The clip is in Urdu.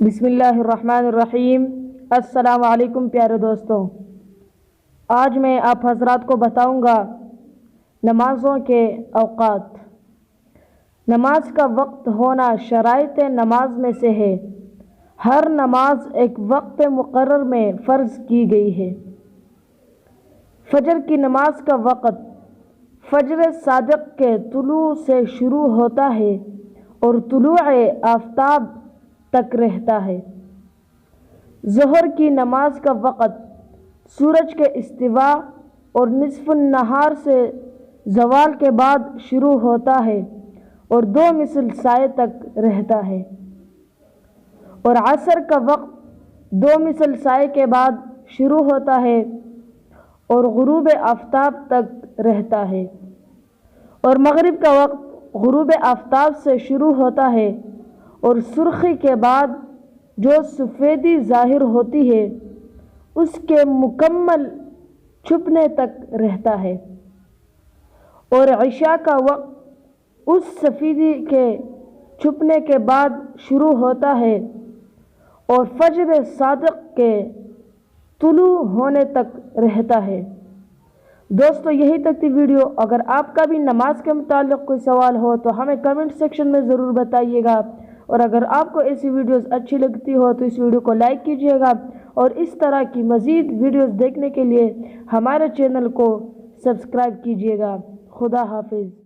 بسم اللہ الرحمن الرحیم۔ السلام علیکم پیارے دوستوں، آج میں آپ حضرات کو بتاؤں گا نمازوں کے اوقات۔ نماز کا وقت ہونا شرائط نماز میں سے ہے۔ ہر نماز ایک وقت مقرر میں فرض کی گئی ہے۔ فجر کی نماز کا وقت فجر صادق کے طلوع سے شروع ہوتا ہے اور طلوع آفتاب تک رہتا ہے۔ ظہر کی نماز کا وقت سورج کے استواء اور نصف النہار سے زوال کے بعد شروع ہوتا ہے اور 2 مثل سائے تک رہتا ہے، اور عصر کا وقت 2 مثل سائے کے بعد شروع ہوتا ہے اور غروب آفتاب تک رہتا ہے، اور مغرب کا وقت غروب آفتاب سے شروع ہوتا ہے اور سرخی کے بعد جو سفیدی ظاہر ہوتی ہے اس کے مکمل چھپنے تک رہتا ہے، اور عشاء کا وقت اس سفیدی کے چھپنے کے بعد شروع ہوتا ہے اور فجر صادق کے طلوع ہونے تک رہتا ہے۔ دوستو، یہی تک تھی ویڈیو۔ اگر آپ کا بھی نماز کے متعلق کوئی سوال ہو تو ہمیں کمنٹ سیکشن میں ضرور بتائیے گا، اور اگر آپ کو ایسی ویڈیوز اچھی لگتی ہو تو اس ویڈیو کو لائک کیجیے گا، اور اس طرح کی مزید ویڈیوز دیکھنے کے لیے ہمارے چینل کو سبسکرائب کیجیے گا۔ خدا حافظ۔